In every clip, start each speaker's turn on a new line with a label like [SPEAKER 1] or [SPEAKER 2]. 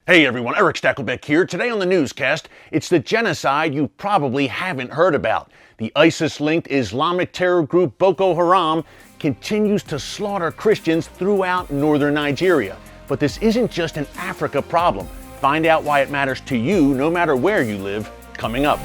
[SPEAKER 1] Hey everyone, Erick Stakelbeck here. Today on the Newscast, it's the genocide you probably haven't heard about. The ISIS-linked Islamic terror group Boko Haram continues to slaughter Christians throughout northern Nigeria. But this isn't just an Africa problem. Find out why it matters to you no matter where you live, coming up.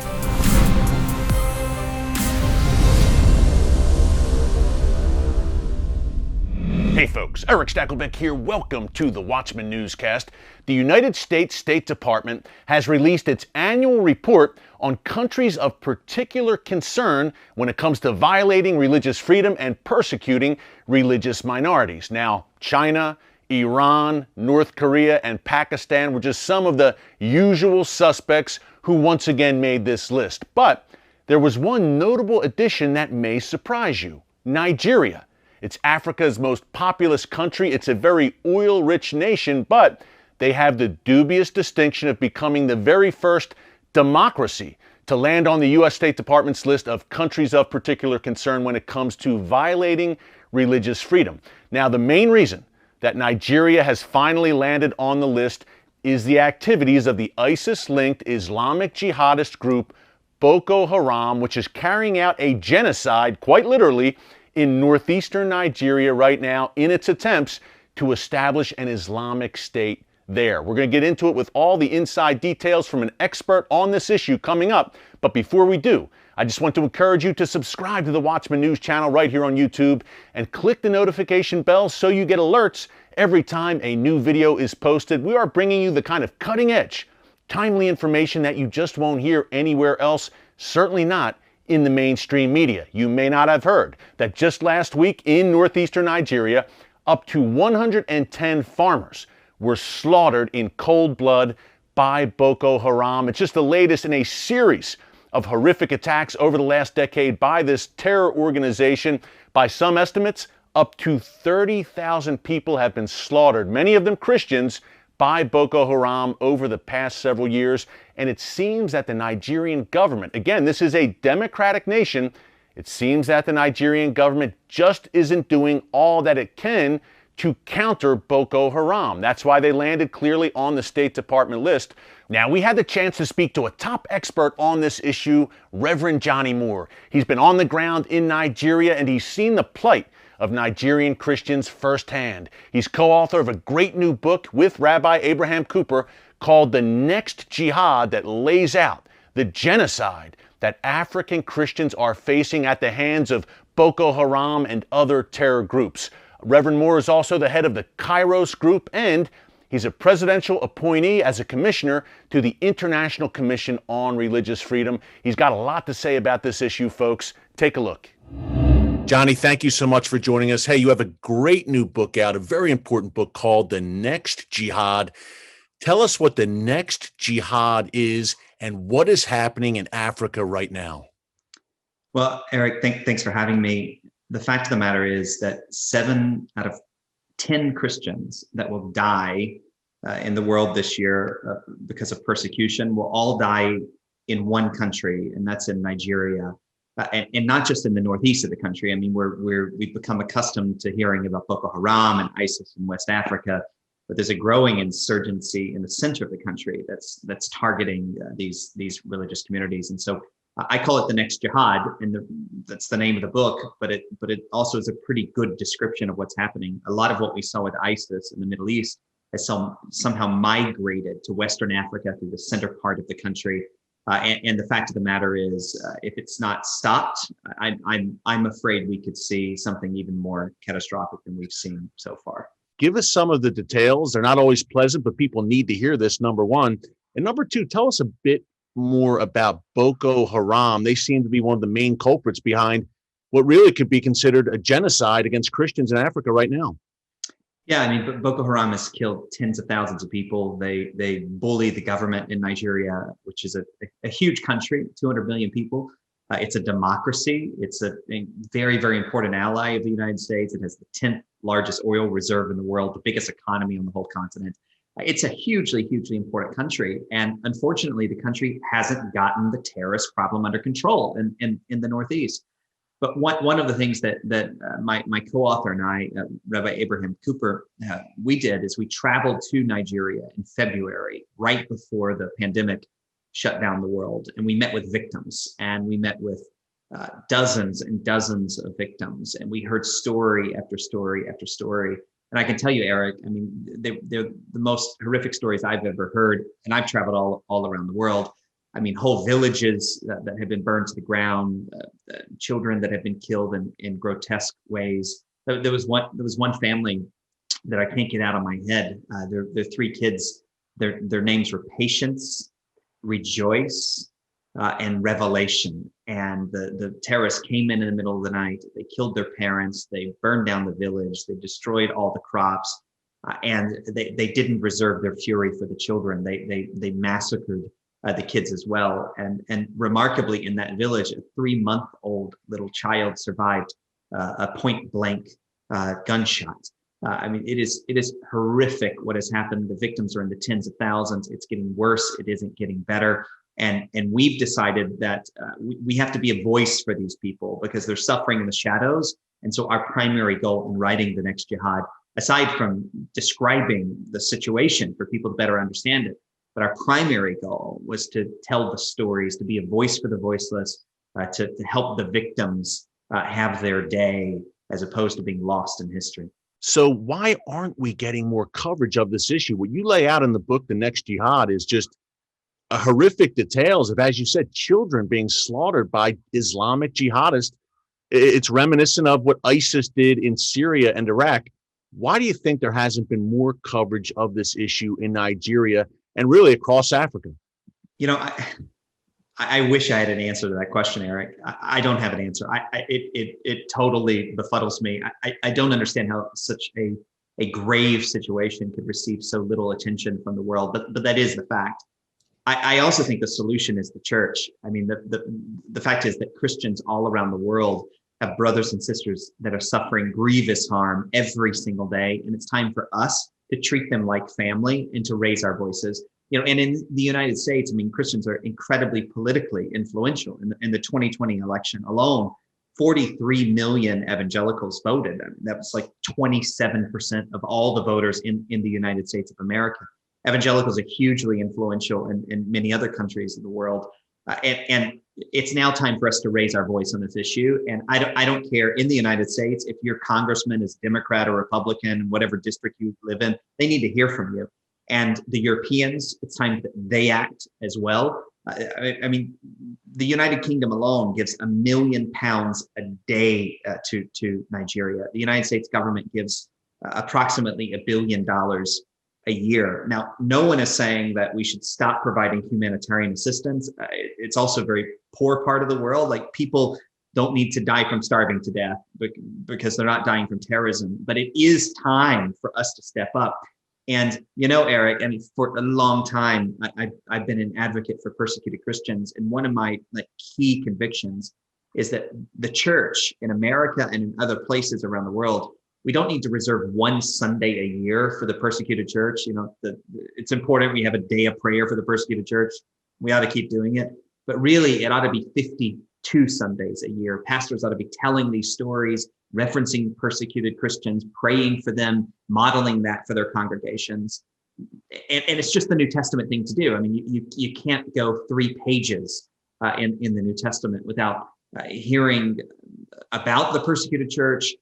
[SPEAKER 1] Hey folks, Erick Stakelbeck here. Welcome to the Watchman Newscast. The United States State Department has released its annual report on countries of particular concern when it comes to violating religious freedom and persecuting religious minorities. Now, China, Iran, North Korea, and Pakistan were just some of the usual suspects who once again made this list. But there was one notable addition that may surprise you: Nigeria. It's Africa's most populous country. It's a very oil-rich nation, but they have the dubious distinction of becoming the very first democracy to land on the U.S. State Department's list of countries of particular concern when it comes to violating religious freedom. Now, the main reason that Nigeria has finally landed on the list is the activities of the ISIS-linked Islamic jihadist group Boko Haram, which is carrying out a genocide, quite literally, in northeastern Nigeria right now in its attempts to establish an Islamic state there. We're going to get into it with all the inside details from an expert on this issue coming up. But before we do, I just want to encourage you to subscribe to the Watchman News channel right here on YouTube and click the notification bell so you get alerts every time a new video is posted. We are bringing you the kind of cutting edge, timely information that you just won't hear anywhere else, certainly not in the mainstream media. You may not have heard that just last week in northeastern Nigeria, up to 110 farmers were slaughtered in cold blood by Boko Haram. It's just the latest in a series of horrific attacks over the last decade by this terror organization. By some estimates, up to 30,000 people have been slaughtered, many of them Christians, by Boko Haram over the past several years. And it seems that the Nigerian government, again, this is a democratic nation, it seems that the Nigerian government just isn't doing all that it can to counter Boko Haram. That's why they landed clearly on the State Department list. Now, we had the chance to speak to a top expert on this issue, Reverend Johnnie Moore. He's been on the ground in Nigeria and he's seen the plight of Nigerian Christians firsthand. He's co-author of a great new book with Rabbi Abraham Cooper called The Next Jihad that lays out the genocide that African Christians are facing at the hands of Boko Haram and other terror groups. Reverend Moore is also the head of the Kairos Group, and he's a presidential appointee as a commissioner to the International Commission on Religious Freedom. He's got a lot to say about this issue, folks. Take a look. Johnny, thank you so much for joining us. Hey, you have a great new book out, a very important book called The Next Jihad. Tell us what the Next Jihad is and what is happening in Africa right now.
[SPEAKER 2] Well, Eric, thanks for having me. The fact of the matter is that 7 out of 10 Christians that will die in the world this year because of persecution will all die in one country, and that's in Nigeria. And not just in the northeast of the country. I mean, we've become accustomed to hearing about Boko Haram and ISIS in West Africa, but there's a growing insurgency in the center of the country that's targeting these religious communities. And so I call it the Next Jihad, and that's the name of the book. But it also is a pretty good description of what's happening. A lot of what we saw with ISIS in the Middle East has somehow migrated to Western Africa through the center part of the country. And the fact of the matter is, if it's not stopped, I'm afraid we could see something even more catastrophic than we've seen so far.
[SPEAKER 1] Give us some of the details. They're not always pleasant, but people need to hear this, number one. And number two, tell us a bit more about Boko Haram. They seem to be one of the main culprits behind what really could be considered a genocide against Christians in Africa right now.
[SPEAKER 2] Yeah, I mean, Boko Haram has killed tens of thousands of people. They bully the government in Nigeria, which is a huge country, 200 million people. It's a democracy. It's a very, very important ally of the United States. It has the 10th largest oil reserve in the world, the biggest economy on the whole continent. It's a hugely, hugely important country. And unfortunately, the country hasn't gotten the terrorist problem under control in the Northeast. But one of the things that my co-author and I, Rabbi Abraham Cooper, we did is we traveled to Nigeria in February, right before the pandemic shut down the world, and we met with victims, and we met with dozens and dozens of victims, and we heard story after story after story. And I can tell you, Eric, I mean, they're the most horrific stories I've ever heard, and I've traveled all around the world. I mean, whole villages that have been burned to the ground, children that have been killed in grotesque ways. There was one family that I can't get out of my head. Their three kids. Their names were Patience, Rejoice, and Revelation. And the terrorists came in the middle of the night. They killed their parents. They burned down the village. They destroyed all the crops, and they didn't reserve their fury for the children. They massacred the kids as well. And remarkably, in that village, a 3-month-old little child survived a point blank gunshot. I mean, it is horrific what has happened. The victims are in the tens of thousands. It's getting worse. It isn't getting better. And we've decided that we have to be a voice for these people because they're suffering in the shadows. And so our primary goal in writing The Next Jihad, aside from describing the situation for people to better understand it, but our primary goal was to tell the stories, to be a voice for the voiceless, to help the victims have their day as opposed to being lost in history.
[SPEAKER 1] So why aren't we getting more coverage of this issue? What you lay out in the book, The Next Jihad, is just horrific details of, as you said, children being slaughtered by Islamic jihadists. It's reminiscent of what ISIS did in Syria and Iraq. Why do you think there hasn't been more coverage of this issue in Nigeria and really across Africa?
[SPEAKER 2] You know, I wish I had an answer to that question, Eric. I don't have an answer. It totally befuddles me. I don't understand how such a grave situation could receive so little attention from the world, but that is the fact. I also think the solution is the church. I mean, the fact is that Christians all around the world have brothers and sisters that are suffering grievous harm every single day, and it's time for us to treat them like family and to raise our voices. You know, and in the United States, I mean, Christians are incredibly politically influential. In the 2020 election alone, 43 million evangelicals voted. I mean, that was like 27% of all the voters in the United States of America. Evangelicals are hugely influential in many other countries of the world. And it's now time for us to raise our voice on this issue. And I don't care in the United States, if your congressman is Democrat or Republican, whatever district you live in, they need to hear from you. And the Europeans, it's time that they act as well. I mean, the United Kingdom alone gives £1 million a day to Nigeria. The United States government gives approximately $1 billion a year. Now, no one is saying that we should stop providing humanitarian assistance. It's also a very poor part of the world. Like, people don't need to die from starving to death because they're not dying from terrorism. But it is time for us to step up. And, you know, Eric, I mean, for a long time, I've been an advocate for persecuted Christians. And one of my key convictions is that the church in America and in other places around the world, we don't need to reserve one Sunday a year for the persecuted church. You know, it's important we have a day of prayer for the persecuted church. We ought to keep doing it. But really, it ought to be 52 Sundays a year. Pastors ought to be telling these stories, referencing persecuted Christians, praying for them, modeling that for their congregations. And it's just the New Testament thing to do. I mean, you can't go 3 pages in the New Testament without hearing about the persecuted church,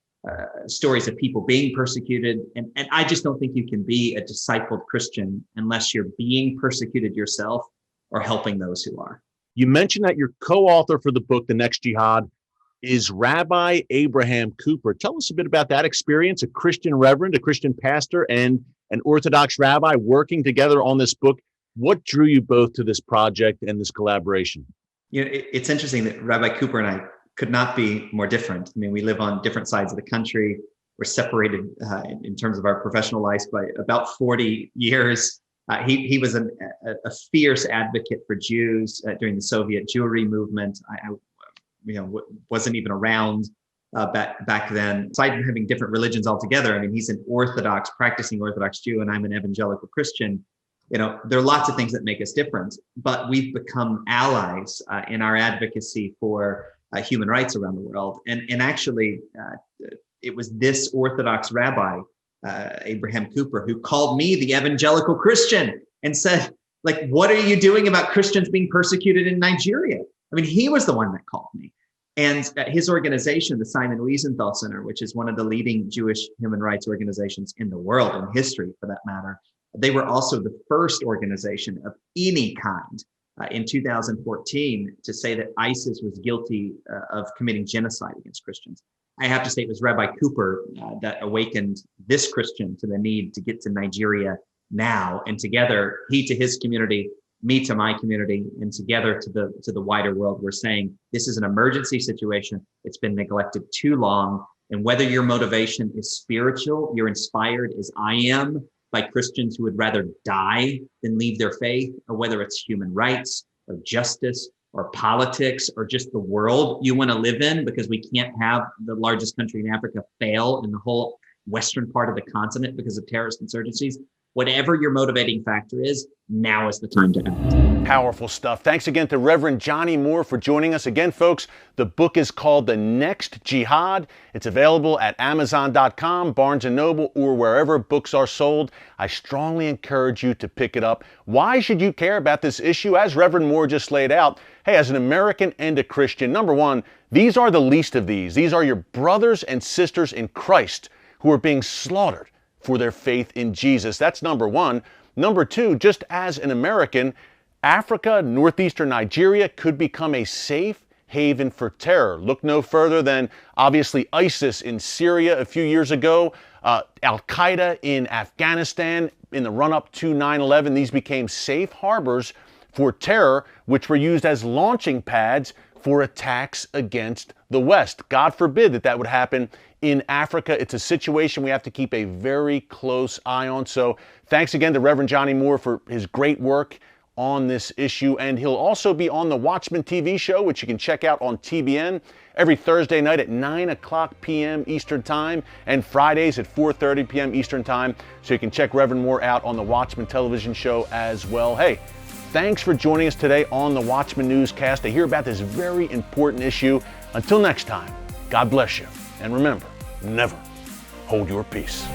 [SPEAKER 2] stories of people being persecuted. And I just don't think you can be a discipled Christian unless you're being persecuted yourself or helping those who are.
[SPEAKER 1] You mentioned that your co-author for the book, The Next Jihad, is Rabbi Abraham Cooper. Tell us a bit about that experience, a Christian reverend, a Christian pastor, and an Orthodox rabbi working together on this book. What drew you both to this project and this collaboration?
[SPEAKER 2] You know, it's interesting that Rabbi Cooper and I could not be more different. I mean, we live on different sides of the country. We're separated in terms of our professional lives by about 40 years. He was a fierce advocate for Jews during the Soviet Jewry movement. I wasn't even around back then. Aside from having different religions altogether, I mean, he's an practicing Orthodox Jew, and I'm an evangelical Christian. You know, there are lots of things that make us different, but we've become allies in our advocacy for human rights around the world. And actually, it was this Orthodox rabbi, Abraham Cooper, who called me the evangelical Christian and said, like, what are you doing about Christians being persecuted in Nigeria? I mean, he was the one that called me. And his organization, the Simon Wiesenthal Center, which is one of the leading Jewish human rights organizations in the world, in history for that matter, they were also the first organization of any kind in 2014 to say that ISIS was guilty of committing genocide against Christians. I have to say it was Rabbi Cooper that awakened this Christian to the need to get to Nigeria now. And together, he to his community, me to my community, and together to the wider world, we're saying this is an emergency situation. It's been neglected too long. And whether your motivation is spiritual, you're inspired as I am by Christians who would rather die than leave their faith, or whether it's human rights or justice or politics or just the world you want to live in, because we can't have the largest country in Africa fail in the whole western part of the continent because of terrorist insurgencies. Whatever your motivating factor is, now is the time to act.
[SPEAKER 1] Powerful stuff. Thanks again to Reverend Johnnie Moore for joining us. Again, folks, the book is called The Next Jihad. It's available at Amazon.com, Barnes & Noble, or wherever books are sold. I strongly encourage you to pick it up. Why should you care about this issue? As Reverend Moore just laid out, hey, as an American and a Christian, number one, these are the least of these. These are your brothers and sisters in Christ who are being slaughtered for their faith in Jesus. That's number one. Number two, just as an American, Africa, northeastern Nigeria could become a safe haven for terror. Look no further than obviously ISIS in Syria a few years ago, Al-QAEDA in Afghanistan in the run-up to 9/11. These became safe harbors for terror, which were used as launching pads for attacks against the West. God forbid that would happen in Africa. It's a situation we have to keep a very close eye on. So thanks again to Reverend Johnnie Moore for his great work on this issue. And he'll also be on the Watchman TV show, which you can check out on TBN every Thursday night at 9:00 p.m. Eastern Time and Fridays at 4:30 p.m. Eastern Time. So you can check Reverend Moore out on the Watchman television show as well. Hey, thanks for joining us today on the Watchman Newscast to hear about this very important issue. Until next time, God bless you. And remember, never hold your peace.